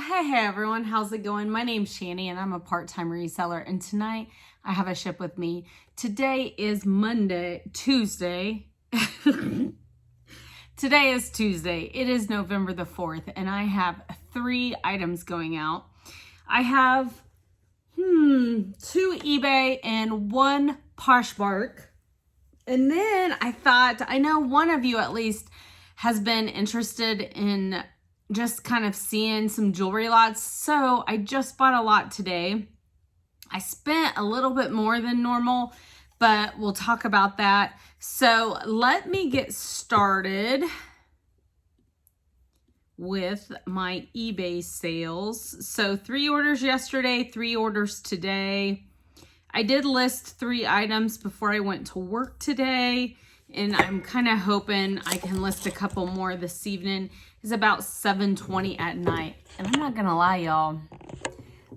Hey everyone, how's it going? My name's Shani and I'm a part-time reseller, and tonight I have a ship with me. Today is Tuesday. Today is Tuesday. It is November the 4th and I have 3 items going out. I have 2 eBay and 1 Poshmark. And then I thought, I know one of you at least has been interested in just kind of seeing some jewelry lots. So I just bought a lot today. I spent a little bit more than normal, but we'll talk about that. So let me get started with my eBay sales. So 3 orders yesterday, 3 orders today. I did list 3 items before I went to work today, and I'm kind of hoping I can list a couple more this evening. It's about 7:20 at night. And I'm not gonna lie, y'all,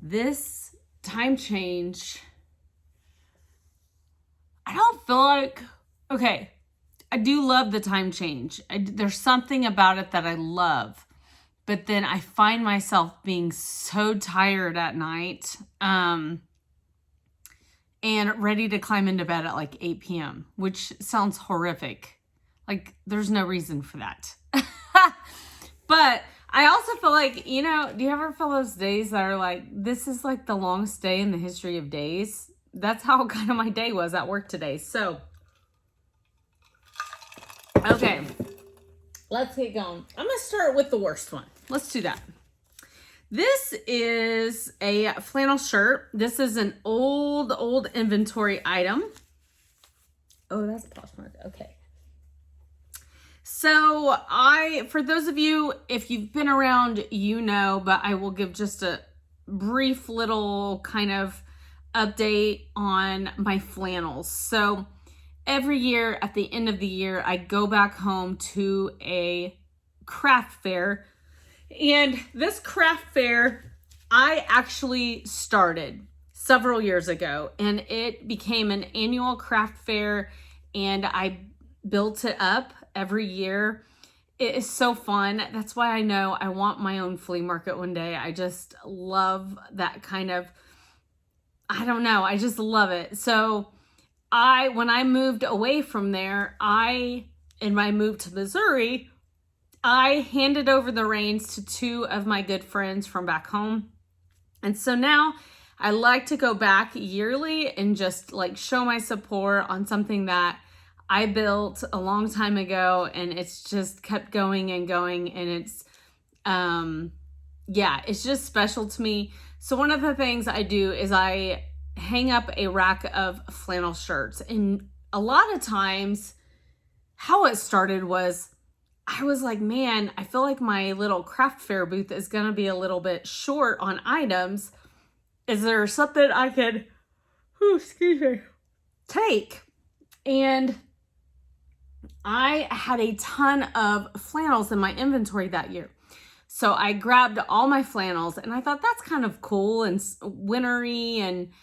this time change, I don't feel like, okay, I do love the time change. There's something about it that I love, but then I find myself being so tired at night, and ready to climb into bed at like 8 p.m., which sounds horrific. Like, there's no reason for that. But I also feel like, do you ever feel those days that are like, this is like the longest day in the history of days? That's how kind of my day was at work today. So, okay, let's get going. I'm going to start with the worst one. Let's do that. This is a flannel shirt. This is an old inventory item. Oh, that's Poshmark. Okay. So for those of you, if you've been around, but I will give just a brief little kind of update on my flannels. So every year at the end of the year, I go back home to a craft fair. And this craft fair, I actually started several years ago, and it became an annual craft fair, and I built it up every year. It is so fun. That's why I know I want my own flea market one day. I just love that kind of, I don't know, I just love it. So when I moved away from there, in my move to Missouri, I handed over the reins to 2 of my good friends from back home. And so now I like to go back yearly and just like show my support on something that I built a long time ago, and it's just kept going and going. And it's, it's just special to me. So one of the things I do is I hang up a rack of flannel shirts. And a lot of times how it started was, I was like, man, I feel like my little craft fair booth is going to be a little bit short on items. Is there something I could, take? And I had a ton of flannels in my inventory that year. So I grabbed all my flannels, and I thought that's kind of cool and wintry and,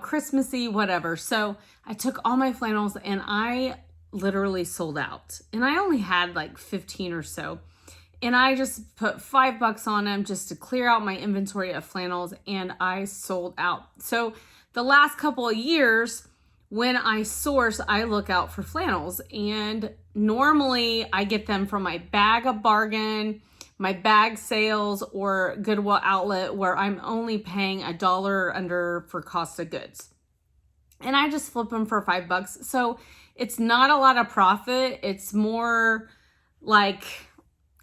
Christmassy, whatever. So I took all my flannels and I literally sold out, and I only had like 15 or so, and I just put $5 on them just to clear out my inventory of flannels, and I sold out. So the last couple of years when I source, I look out for flannels, and normally I get them from my Bag of Bargain, my bag sales, or Goodwill Outlet, where I'm only paying $1 under for cost of goods, and I just flip them for $5. So it's not a lot of profit. It's more like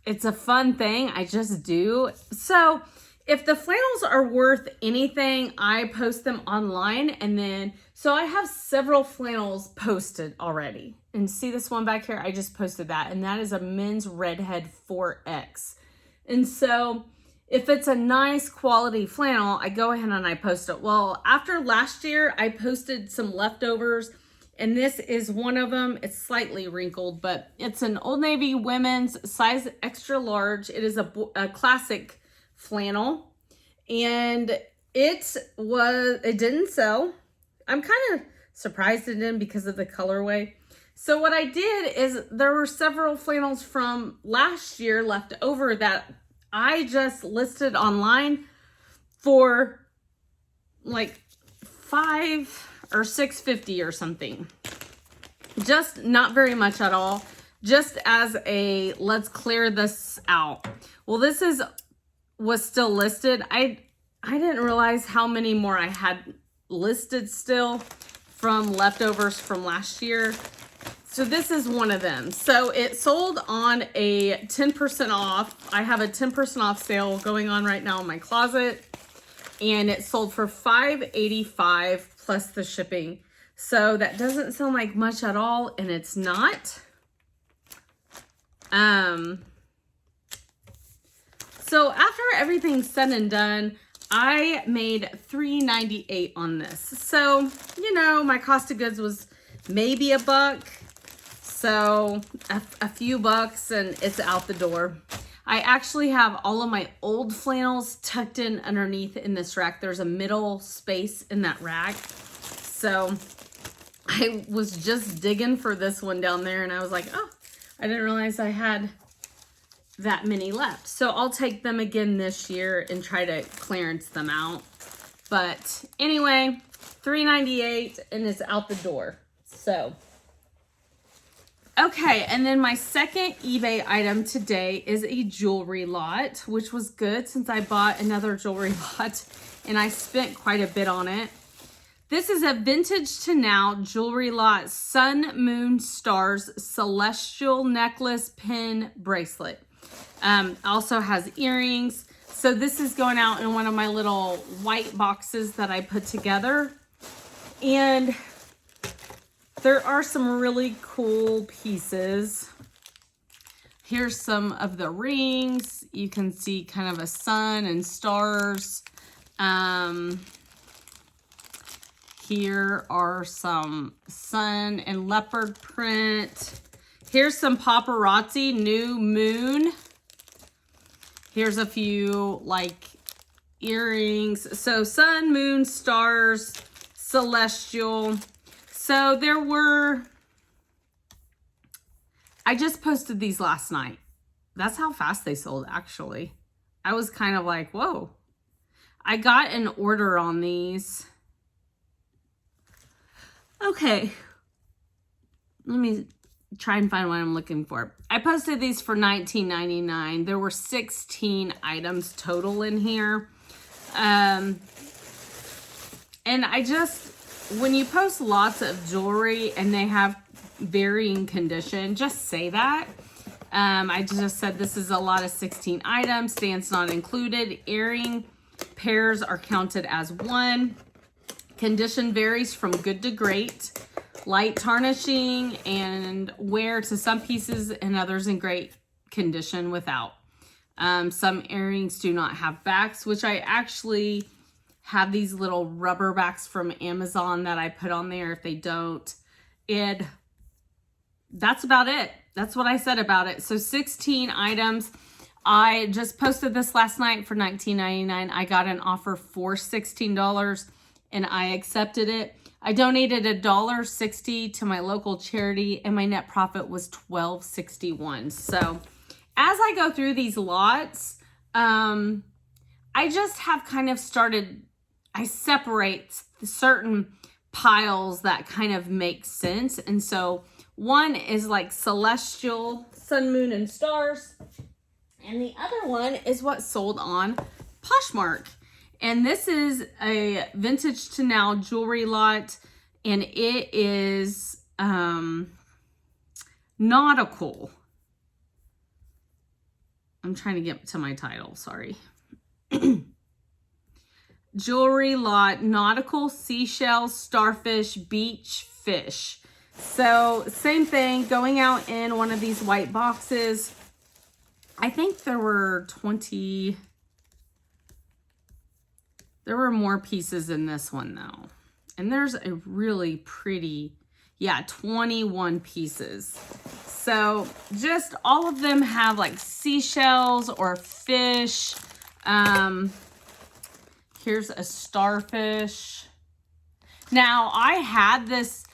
it's a fun thing. I just do. So if the flannels are worth anything, I post them online. And then, so I have several flannels posted already. And see this one back here? I just posted that. And that is a men's Redhead 4X. And so if it's a nice quality flannel, I go ahead and I post it. Well, after last year, I posted some leftovers, and this is one of them. It's slightly wrinkled, but it's an Old Navy women's size extra large. It is a classic flannel, and it didn't sell. I'm kind of surprised it didn't because of the colorway. So what I did is there were several flannels from last year left over that I just listed online for like $5 or $6.50 or something. Just not very much at all. Just as a, let's clear this out. Well, this was still listed. I didn't realize how many more I had listed still from leftovers from last year. So this is one of them. So it sold on a 10% off. I have a 10% off sale going on right now in my closet. And it sold for $5.85 plus the shipping. So that doesn't sound like much at all, and it's not. So after everything's said and done, I made $3.98 on this. So, you know, my cost of goods was maybe $1. So a few bucks and it's out the door. I actually have all of my old flannels tucked in underneath in this rack. There's a middle space in that rack. So I was just digging for this one down there and I was like, oh, I didn't realize I had that many left. So I'll take them again this year and try to clearance them out. But anyway, $3.98 and it's out the door. So, okay, and then my second eBay item today is a jewelry lot, which was good since I bought another jewelry lot and I spent quite a bit on it. This is a vintage to now jewelry lot, Sun, Moon, Stars, Celestial Necklace Pin Bracelet. Also has earrings. So this is going out in one of my little white boxes that I put together. And there are some really cool pieces. Here's some of the rings. You can see kind of a sun and stars. Here are some sun and leopard print. Here's some paparazzi new moon. Here's a few like earrings. So sun, moon, stars, celestial. So there were, I just posted these last night. That's how fast they sold actually. I was kind of like, whoa. I got an order on these. Okay. Let me try and find what I'm looking for. I posted these for $19.99. There were 16 items total in here. And I just, when you post lots of jewelry and they have varying condition, just say that. I just said this is a lot of 16 items, stands not included. Earring pairs are counted as one. Condition varies from good to great. Light tarnishing and wear to some pieces and others in great condition without. Some earrings do not have backs, which I actually have these little rubber backs from Amazon that I put on there if they don't. And that's about it. That's what I said about it. So 16 items. I just posted this last night for $19.99. I got an offer for $16 and I accepted it. I donated $1.60 to my local charity and my net profit was $12.61. So as I go through these lots, I just have kind of started, I separate certain piles that kind of make sense. And so one is like celestial, sun, moon, and stars. And the other one is what sold on Poshmark. And this is a vintage to now jewelry lot. And it is nautical. I'm trying to get to my title, sorry. Jewelry lot, nautical, seashells, starfish, beach fish. So same thing, going out in one of these white boxes. I think there were 20, there were more pieces in this one though. And there's a really pretty, yeah, 21 pieces. So just all of them have like seashells or fish. Here's a starfish. Now I had this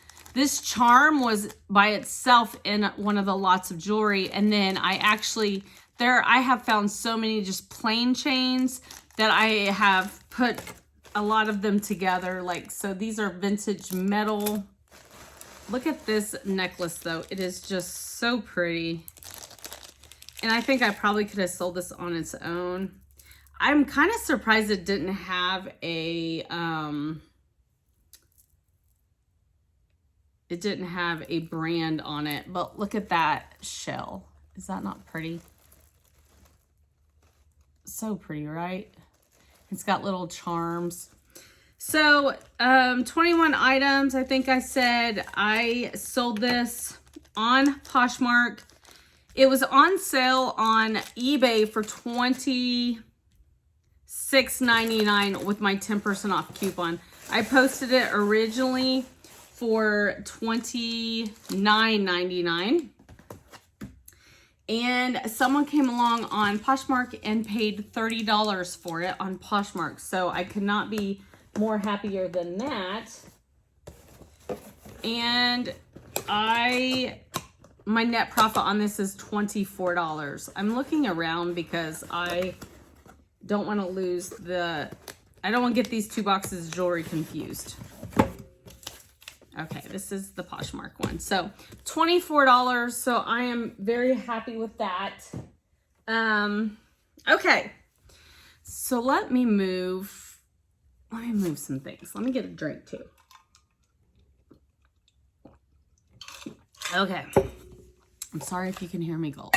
charm was by itself in one of the lots of jewelry. And then I actually I have found so many just plain chains that I have put a lot of them together. Like, so these are vintage metal. Look at this necklace though. It is just so pretty. And I think I probably could have sold this on its own. I'm kind of surprised it didn't have a, brand on it, but look at that shell. Is that not pretty? So pretty, right? It's got little charms. So 21 items. I think I said I sold this on Poshmark. It was on sale on eBay for $26.99 with my 10% off coupon. I posted it originally for $29.99. And someone came along on Poshmark and paid $30 for it on Poshmark. So I could not be more happier than that. And my net profit on this is $24. I'm looking around because I don't want to lose I don't want to get these two boxes of jewelry confused. Okay, this is the Poshmark one. So $24. So I am very happy with that. Okay. So let me move some things. Let me get a drink too. Okay. I'm sorry if you can hear me gulp.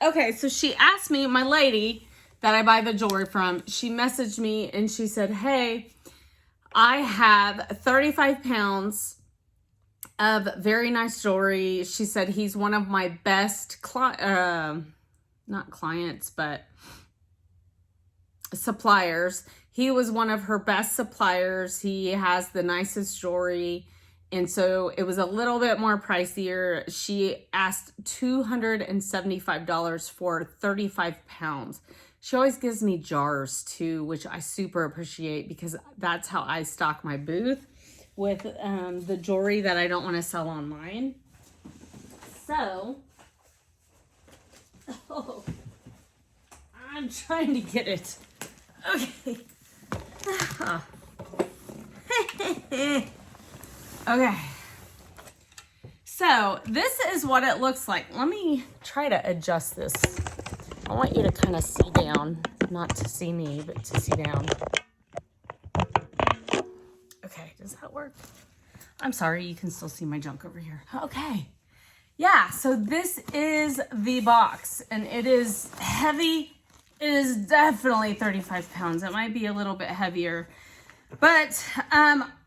Okay, so she asked me, my lady that I buy the jewelry from, she messaged me and she said, hey, I have 35 pounds of very nice jewelry. She said he's one of my best not clients, but suppliers. He was one of her best suppliers. He has the nicest jewelry. And so it was a little bit more pricier. She asked $275 for 35 pounds. She always gives me jars too, which I super appreciate because that's how I stock my booth with the jewelry that I don't want to sell online. So, I'm trying to get it. Okay. Okay. So this is what it looks like. Let me try to adjust this. I want you to kind of see down, not to see me, but to see down. Okay, does that work? I'm sorry, you can still see my junk over here. Okay. Yeah, so this is the box, and it is heavy. It is definitely 35 pounds. It might be a little bit heavier. But,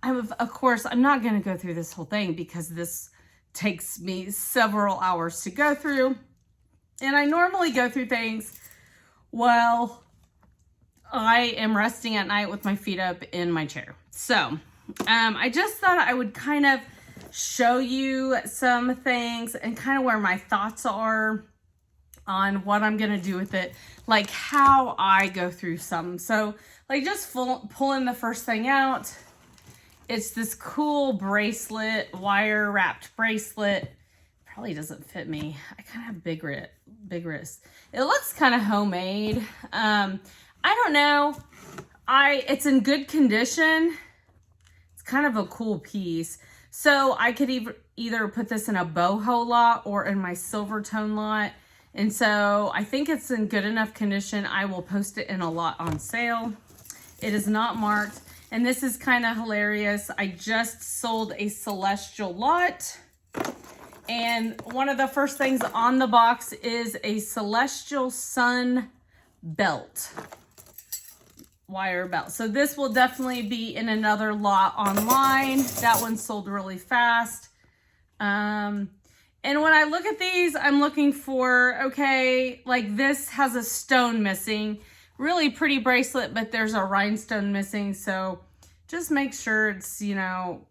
of course, I'm not going to go through this whole thing because this takes me several hours to go through. And I normally go through things while I am resting at night with my feet up in my chair. So, I just thought I would kind of show you some things and kind of where my thoughts are on what I'm going to do with it, like how I go through some. So, like just pulling the first thing out, it's this cool bracelet, wire wrapped bracelet. Probably doesn't fit me. I kind of have big wrists. It looks kind of homemade. I don't know. It's in good condition. It's kind of a cool piece. So I could either put this in a boho lot or in my silver tone lot. And so I think it's in good enough condition. I will post it in a lot on sale. It is not marked. And this is kind of hilarious. I just sold a Celestial lot. And one of the first things on the box is a Celestial Sun belt. Wire belt. So this will definitely be in another lot online. That one sold really fast. And when I look at these, I'm looking for, okay, like this has a stone missing. Really pretty bracelet, but there's a rhinestone missing. So just make sure it's, you know,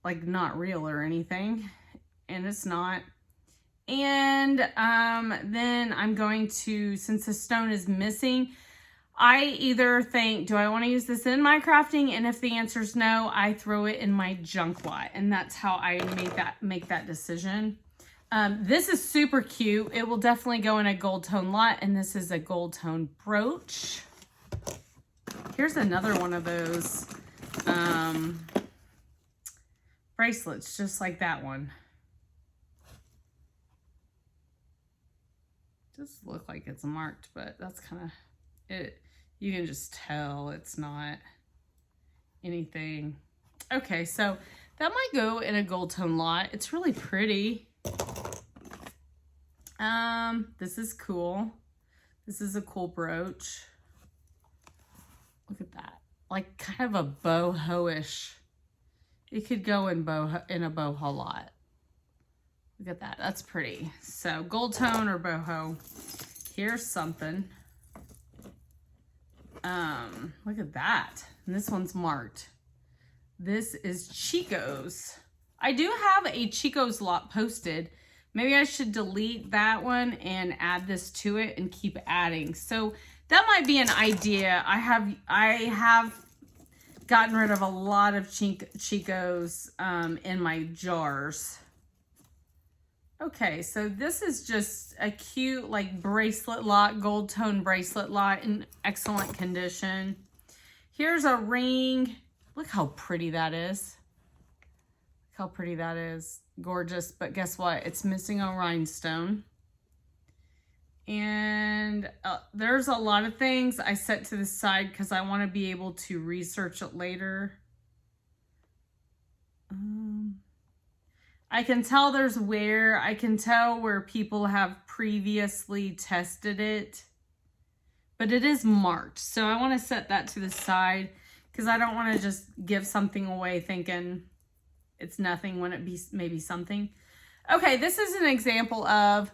like not real or anything. And it's not. And then I'm going to, since the stone is missing, I either think, do I want to use this in my crafting? And if the answer is no, I throw it in my junk lot. And that's how I make that decision. This is super cute. It will definitely go in a gold tone lot, and this is a gold tone brooch. Here's another one of those bracelets, just like that one. Does look like it's marked, but that's kind of it. You can just tell it's not anything. Okay, so that might go in a gold tone lot. It's really pretty. This is cool. This is a cool brooch. Look at that. Like kind of a boho-ish. It could go in a boho lot. Look at that. That's pretty. So gold tone or boho. Here's something. Look at that. And this one's marked. This is Chico's. I do have a Chico's lot posted. Maybe I should delete that one and add this to it and keep adding. So that might be an idea. I have gotten rid of a lot of Chico's in my jars. Okay, so this is just a cute like bracelet lot, gold tone bracelet lot in excellent condition. Here's a ring. Look how pretty that is. Look how pretty that is. Gorgeous, but guess what? It's missing a rhinestone. And there's a lot of things I set to the side because I want to be able to research it later. I can tell there's wear. I can tell where people have previously tested it. But it is marked. So I want to set that to the side because I don't want to just give something away thinking it's nothing when it be maybe something. Okay, this is an example of,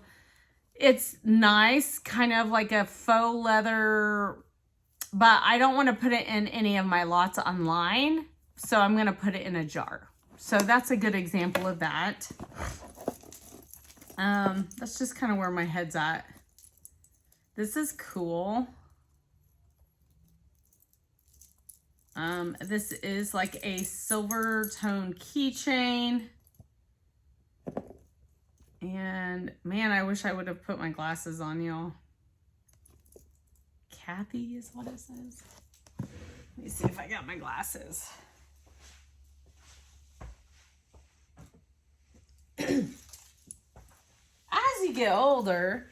it's nice, kind of like a faux leather, but I don't want to put it in any of my lots online. So I'm going to put it in a jar. So that's a good example of that. That's just kind of where my head's at. This is cool. This is like a silver tone keychain. And man, I wish I would have put my glasses on, y'all. Kathy is what it says. Let me see if I got my glasses. As you get older,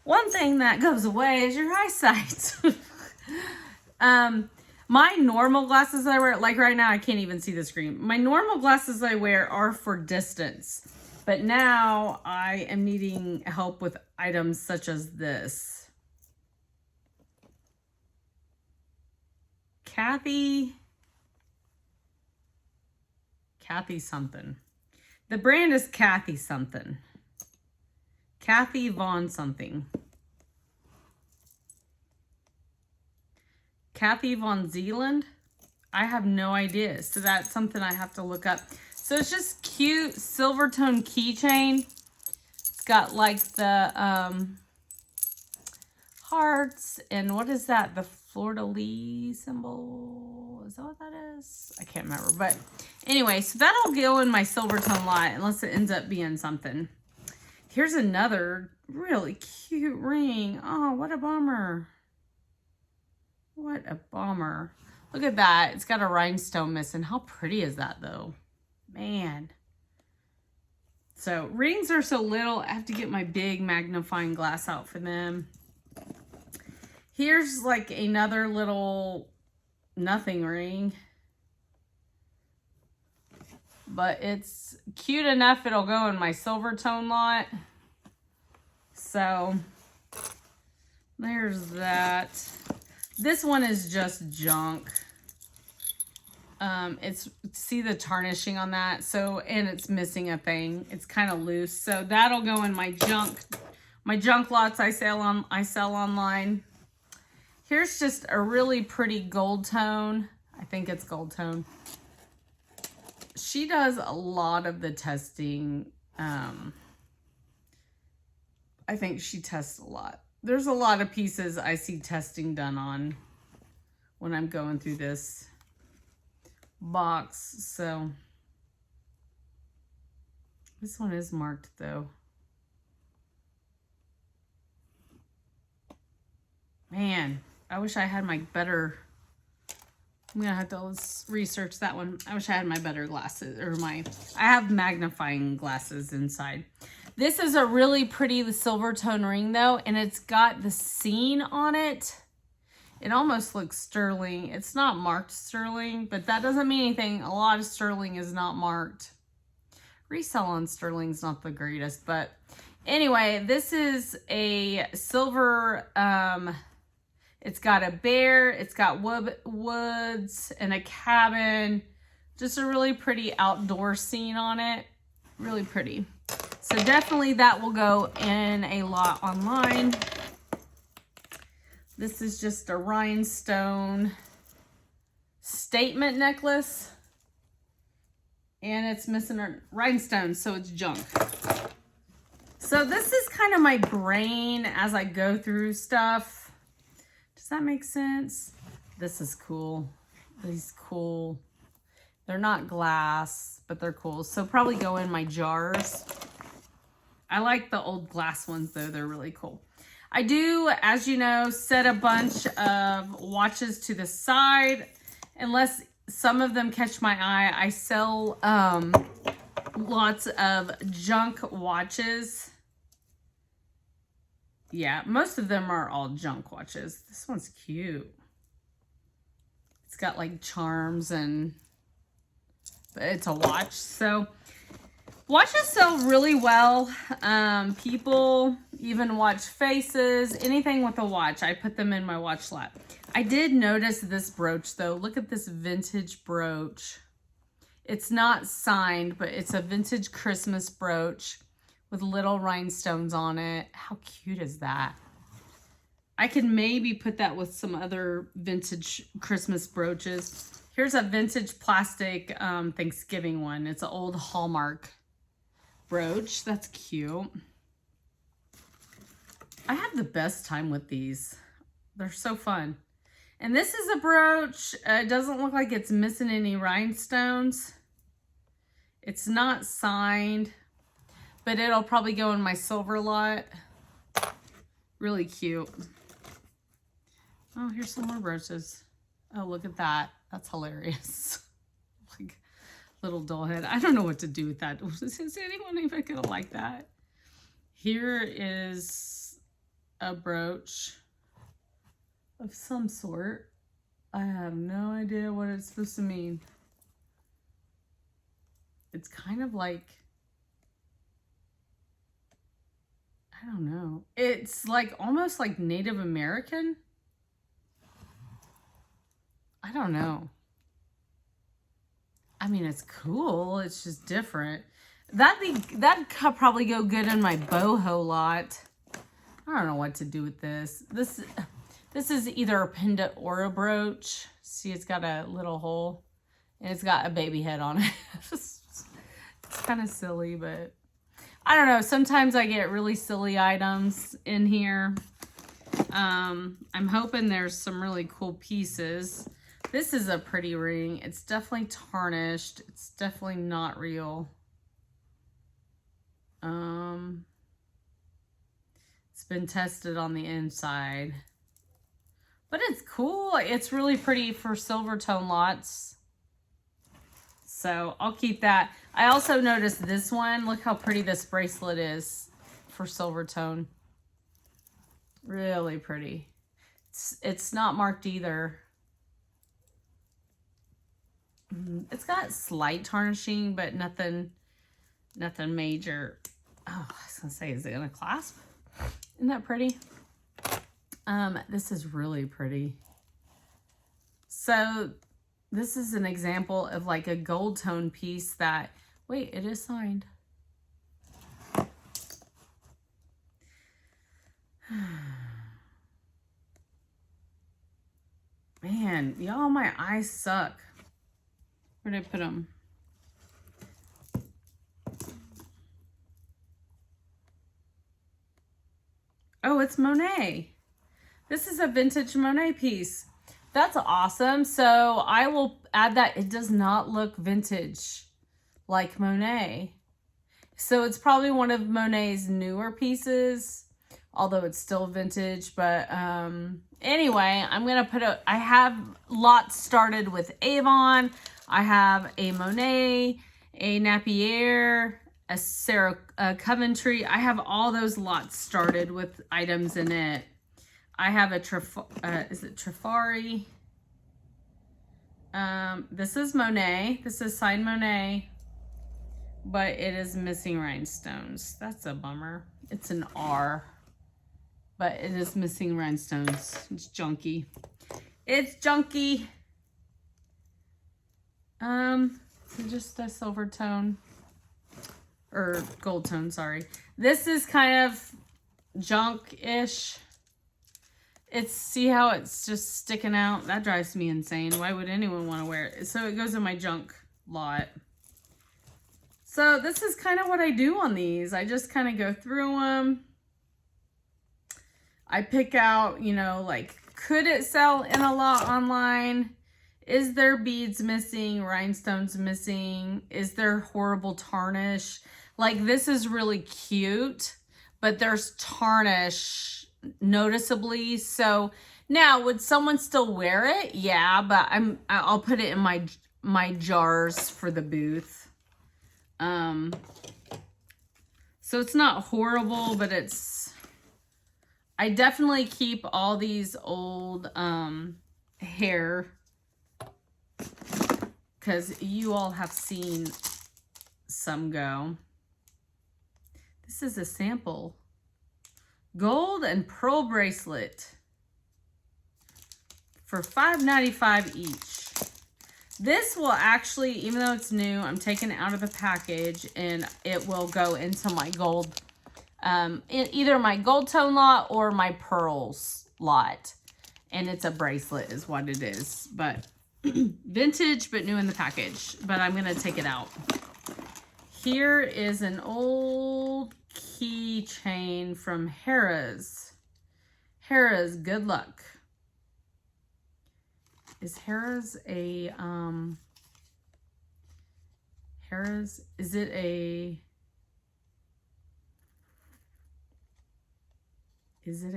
one thing that goes away is your eyesight. My normal glasses that I wear, like right now, I can't even see the screen. My normal glasses I wear are for distance. But now I am needing help with items such as this. Kathy something. The brand is Kathy something. Kathy Von something. Kathy Von Zealand? I have no idea. So that's something I have to look up. So it's just cute silver tone keychain. It's got like the hearts and what is that? The fleur-de-lis symbol. Is that what that is? I can't remember. But anyway, so that'll go in my silver tone lot unless it ends up being something. Here's another really cute ring. Oh, what a bummer. What a bummer. Look at that. It's got a rhinestone missing. How pretty is that though? Man. So rings are so little. I have to get my big magnifying glass out for them. Here's like another little nothing ring. But it's cute enough it'll go in my silver tone lot. So there's that. This one is just junk. See the tarnishing on that. So, and it's missing a thing. It's kind of loose. So that'll go in my junk lots I sell online. Here's just a really pretty gold tone. I think it's gold tone. She does a lot of the testing. I think she tests a lot. There's a lot of pieces I see testing done on when I'm going through this box. So This one is marked though. Man, I wish I had my better, I'm gonna have to research that one. I wish I had my better glasses, or I have magnifying glasses inside. This is a really pretty silver tone ring though, and it's got the scene on it. It almost looks sterling. It's not marked sterling, but that doesn't mean anything. A lot of sterling is not marked. Resell on sterling's not the greatest, but anyway, this is a silver, it's got a bear, it's got woods and a cabin. Just a really pretty outdoor scene on it. Really pretty. So definitely that will go in a lot online. This is just a rhinestone statement necklace. And it's missing a rhinestone, so it's junk. So this is kind of my brain as I go through stuff. Does that make sense? This is cool. These cool. They're not glass, but they're cool. So probably go in my jars. I like the old glass ones though. They're really cool. I do, as you know, set a bunch of watches to the side. Unless some of them catch my eye, I sell lots of junk watches. Yeah, most of them are all junk watches. This one's cute. It's got like charms and but it's a watch. So watches sell really well. People even watch faces, anything with a watch. I put them in my watch lot. I did notice this brooch though. Look at this vintage brooch. It's not signed, but it's a vintage Christmas brooch with little rhinestones on it. How cute is that? I could maybe put that with some other vintage Christmas brooches. Here's a vintage plastic Thanksgiving one. It's an old Hallmark brooch. That's cute. I have the best time with these. They're so fun. And this is a brooch. It doesn't look like it's missing any rhinestones. It's not signed, but it'll probably go in my silver lot. Really cute. Oh, here's some more brooches. Oh, look at that. That's hilarious. Like little doll head. I don't know what to do with that. Is anyone even gonna like that? Here is a brooch of some sort. I have no idea what it's supposed to mean. It's kind of like, I don't know. It's like almost like Native American. I don't know. I mean, it's cool. It's just different. That'd probably go good in my boho lot. I don't know what to do with this. This is either a pendant or a brooch. See, it's got a little hole and it's got a baby head on it. It's kind of silly, but I don't know. Sometimes I get really silly items in here. I'm hoping there's some really cool pieces. This is a pretty ring. It's definitely tarnished. It's definitely not real. It's been tested on the inside. But it's cool. It's really pretty for silver tone lots. So I'll keep that. I also noticed this one. Look how pretty this bracelet is for silver tone. Really pretty. It's not marked either. It's got slight tarnishing, but nothing major. Oh, I was gonna say, is it gonna clasp? Isn't that pretty? This is really pretty. So this is an example of like a gold tone piece that, wait, it is signed. Man, y'all, my eyes suck. Where did I put them? Oh, it's Monet. This is a vintage Monet piece. That's awesome. So I will add that. It does not look vintage like Monet. So it's probably one of Monet's newer pieces, although it's still vintage. But anyway, I'm going to put I have lots started with Avon. I have a Monet, a Napier, a Sarah Coventry. I have all those lots started with items in it. I have a is it Trifari? This is Monet. This is signed Monet, but it is missing rhinestones. That's a bummer. It's an R, but it is missing rhinestones. It's junky. It's junky. So just a silver tone or gold tone, sorry. This is kind of junk-ish. See how it's just sticking out? That drives me insane. Why would anyone want to wear it? So it goes in my junk lot. So this is kind of what I do on these. I just kind of go through them. I pick out, you know, like, could it sell in a lot online? Is there beads missing? Rhinestones missing? Is there horrible tarnish? Like, this is really cute, but there's tarnish noticeably. So now, would someone still wear it? Yeah, but I'll put it in my jars for the booth. So it's not horrible, but I definitely keep all these old hair, because you all have seen some go. This is a sample. Gold and pearl bracelet for $5.95 each. This will actually, even though it's new, I'm taking it out of the package and it will go into my gold, in either my gold tone lot or my pearls lot. And it's a bracelet is what it is, but vintage, but new in the package, but I'm going to take it out. Here is an old keychain from Harrah's. Harrah's Good Luck. Is Harrah's a, Harrah's, is it a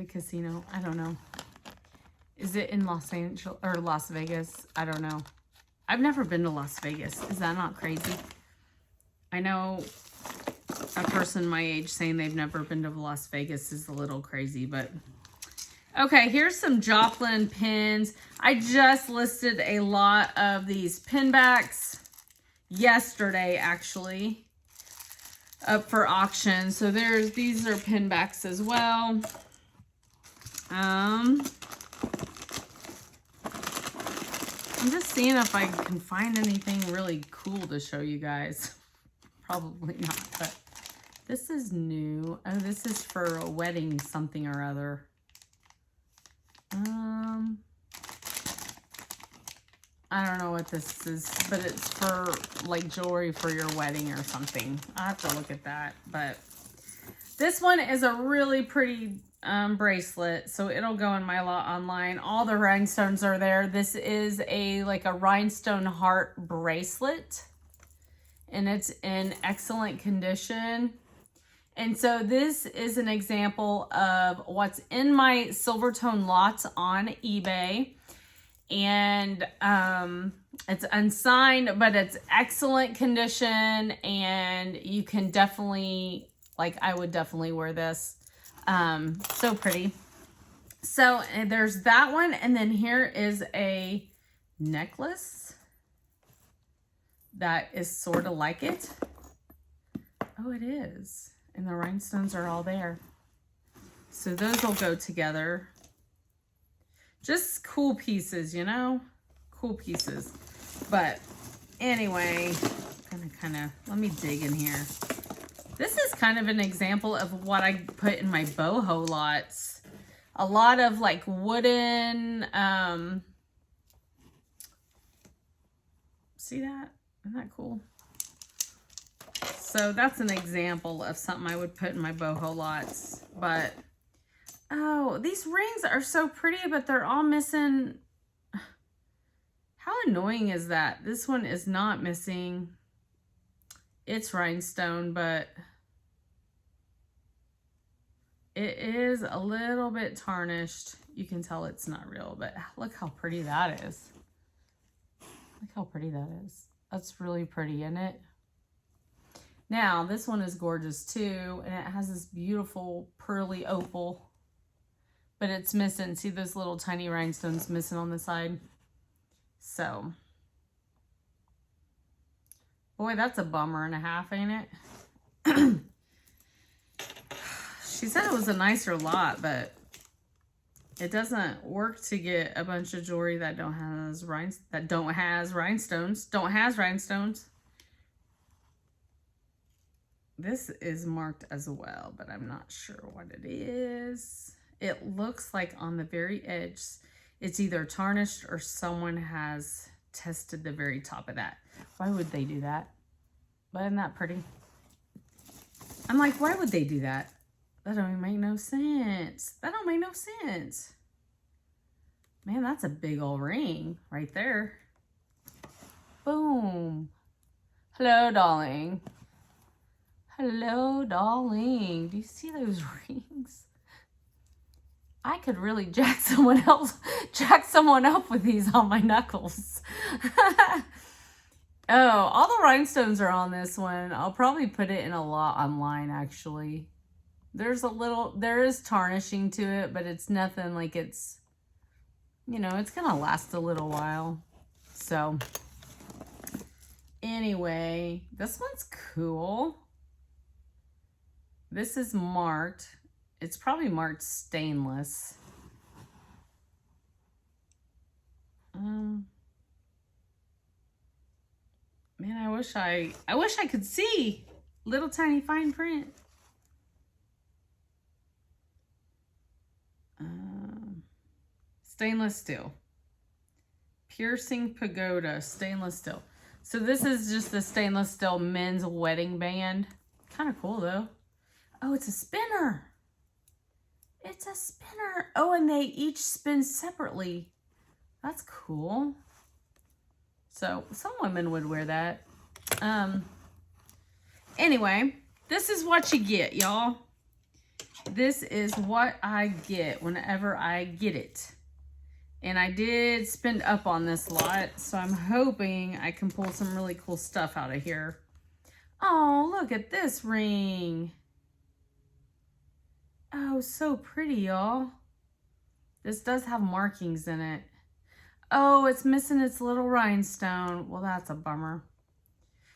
casino? I don't know. Is it in Los Angeles or Las Vegas? I don't know. I've never been to Las Vegas. Is that not crazy? I know a person my age saying they've never been to Las Vegas is a little crazy, but okay, here's some Joplin pins. I just listed a lot of these pin backs yesterday, actually, up for auction. So these are pin backs as well. I'm just seeing if I can find anything really cool to show you guys. Probably not, but this is new. Oh, this is for a wedding something or other. I don't know what this is, but it's for like jewelry for your wedding or something. I'll have to look at that, but this one is a really pretty bracelet, so it'll go in my lot online. All the rhinestones are there. This is like a rhinestone heart bracelet, and it's in excellent condition. And so this is an example of what's in my Silvertone lots on eBay. And it's unsigned, but it's excellent condition, and you can definitely, like, I would definitely wear this. So pretty. So there's that one, and then here is a necklace that is sort of like it. Oh, it is. And the rhinestones are all there. So those will go together. Just cool pieces, you know? Cool pieces. But anyway, let me dig in here. This is kind of an example of what I put in my boho lots. A lot of like wooden, see that? Isn't that cool? So that's an example of something I would put in my boho lots. But, oh, these rings are so pretty, but they're all missing. How annoying is that? This one is not missing. It's rhinestone, but It is a little bit tarnished. You can tell it's not real, but look how pretty that is. Look how pretty that is. That's really pretty, isn't it? Now, this one is gorgeous too, and it has this beautiful pearly opal, but it's missing. See those little tiny rhinestones missing on the side? So, boy, that's a bummer and a half, ain't it? She said it was a nicer lot, but it doesn't work to get a bunch of jewelry that don't has rhinestones. This is marked as well, but I'm not sure what it is. It looks like on the very edge, it's either tarnished or someone has tested the very top of that. Why would they do that? But isn't that pretty? I'm like, why would they do that? That don't even make no sense. That don't make no sense. Man, that's a big old ring right there. Boom. Hello, darling. Hello, darling. Do you see those rings? I could really jack someone up with these on my knuckles. Oh, all the rhinestones are on this one. I'll probably put it in a lot online, actually. There is tarnishing to it, but it's nothing like it's, you know, it's going to last a little while. So, anyway, this one's cool. This is marked. It's probably marked stainless. Man, I wish I could see little tiny fine print. Stainless steel. Piercing Pagoda, stainless steel. So this is just the stainless steel men's wedding band. Kind of cool though. Oh, it's a spinner. It's a spinner. Oh, and they each spin separately. That's cool. So some women would wear that. Anyway, this is what you get, y'all. This is what I get whenever I get it. And I did spend up on this lot, so I'm hoping I can pull some really cool stuff out of here. Oh, look at this ring. Oh, so pretty, y'all. This does have markings in it. Oh, it's missing its little rhinestone. Well, that's a bummer.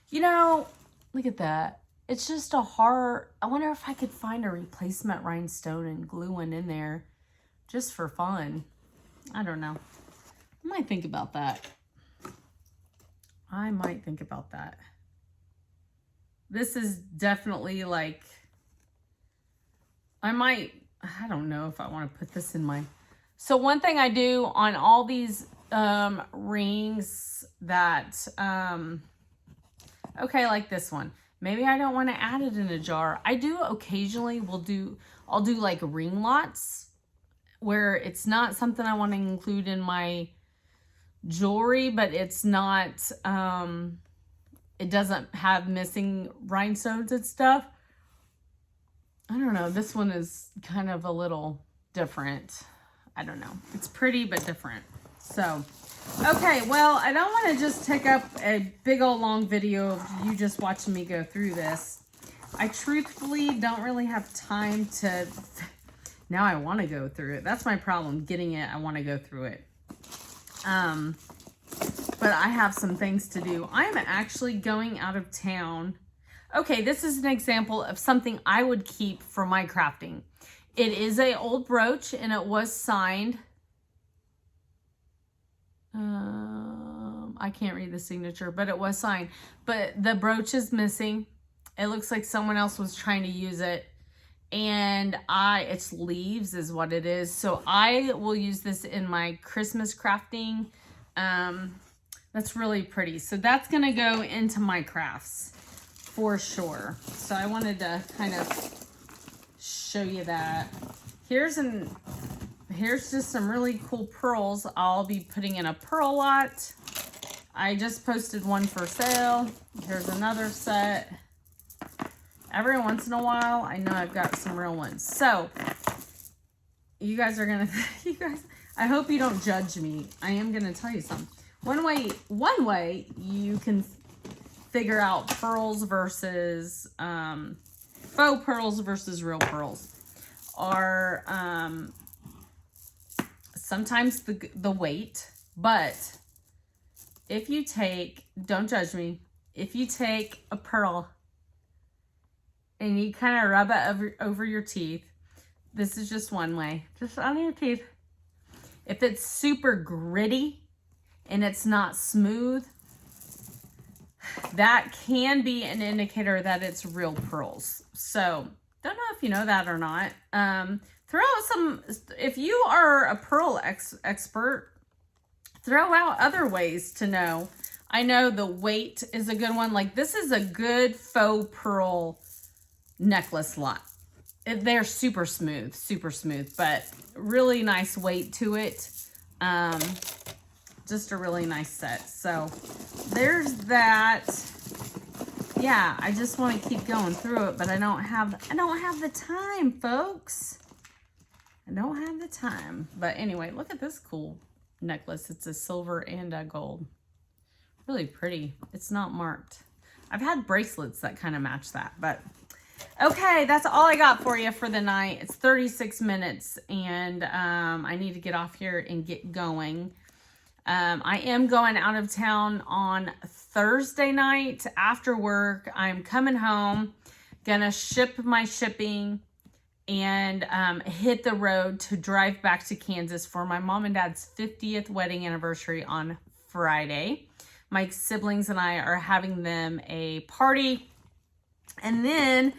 You know, look at that. It's just a hard... I wonder if I could find a replacement rhinestone and glue one in there just for fun. I don't know. I might think about that. This is definitely like... I don't know if I want to put this in my... So one thing I do on all these rings that... okay, like this one. Maybe I don't want to add it in a jar. I do occasionally I'll do like ring lots where it's not something I want to include in my jewelry, but it's not, it doesn't have missing rhinestones and stuff. I don't know. This one is kind of a little different. I don't know. It's pretty, but different. So, okay. Well, I don't want to just take up a big old long video of you just watching me go through this. I truthfully don't really have time to... Now I want to go through it. That's my problem. Getting it, I want to go through it. But I have some things to do. I'm actually going out of town. Okay, this is an example of something I would keep for my crafting. It is an old brooch and it was signed. I can't read the signature, but it was signed. But the brooch is missing. It looks like someone else was trying to use it. And it's leaves is what it is. So I will use this in my Christmas crafting. That's really pretty. So that's going to go into my crafts for sure. So I wanted to kind of show you that. Here's just some really cool pearls. I'll be putting in a pearl lot. I just posted one for sale. Here's another set. Every once in a while, I know I've got some real ones. So you guys are gonna, you guys, I hope you don't judge me. I am gonna tell you something. One way you can figure out pearls versus, faux pearls versus real pearls are, sometimes the weight, but if you take, don't judge me, if you take a pearl and you kind of rub it over your teeth, this is just one way, just on your teeth. If it's super gritty and it's not smooth, that can be an indicator that it's real pearls. So, don't know if you know that or not. Throw out some, if you are a pearl expert, throw out other ways to know. I know the weight is a good one. Like this is a good faux pearl necklace lot. They're super smooth, but really nice weight to it. Just a really nice set. So there's that. Yeah, I just want to keep going through it, but I don't have the time, folks. I don't have the time. But anyway, look at this cool necklace. It's a silver and a gold. Really pretty. It's not marked. I've had bracelets that kind of match that, but okay, that's all I got for you for the night. It's 36 minutes and I need to get off here and get going. I am going out of town on Thursday night after work. I'm coming home, gonna ship my shipping and hit the road to drive back to Kansas for my mom and dad's 50th wedding anniversary on Friday. My siblings and I are having them a party. And then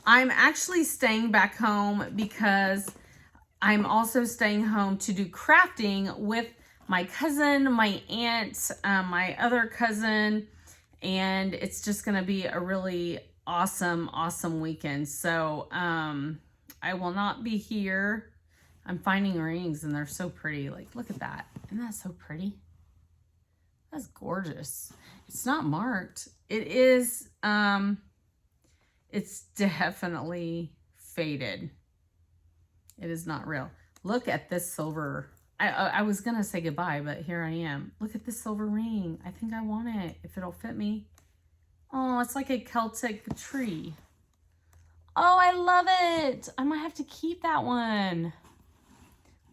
I'm actually staying back home because I'm also staying home to do crafting with my cousin, my aunt, my other cousin, and it's just gonna be a really awesome weekend. So I will not be here. I'm finding rings and they're so pretty. Like, look at that. Isn't that so pretty? That's gorgeous. It's not marked. It is, it's definitely faded. It is not real. Look at this silver. I was gonna say goodbye, but here I am. Look at this silver ring. I think I want it, if it'll fit me. Oh, it's like a Celtic tree. Oh, I love it. I might have to keep that one.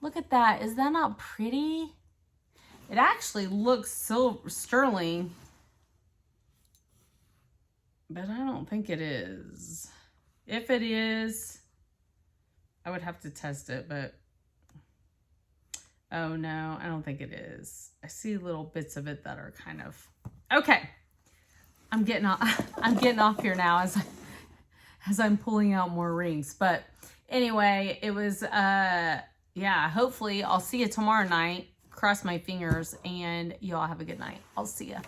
Look at that. Is that not pretty? It actually looks sterling, but I don't think it is. If it is, I would have to test it, but oh no, I don't think it is. I see little bits of it that are kind of, okay. I'm getting off here now as I'm pulling out more rings. But anyway, it was, yeah, hopefully I'll see you tomorrow night. Cross my fingers and y'all have a good night. I'll see ya.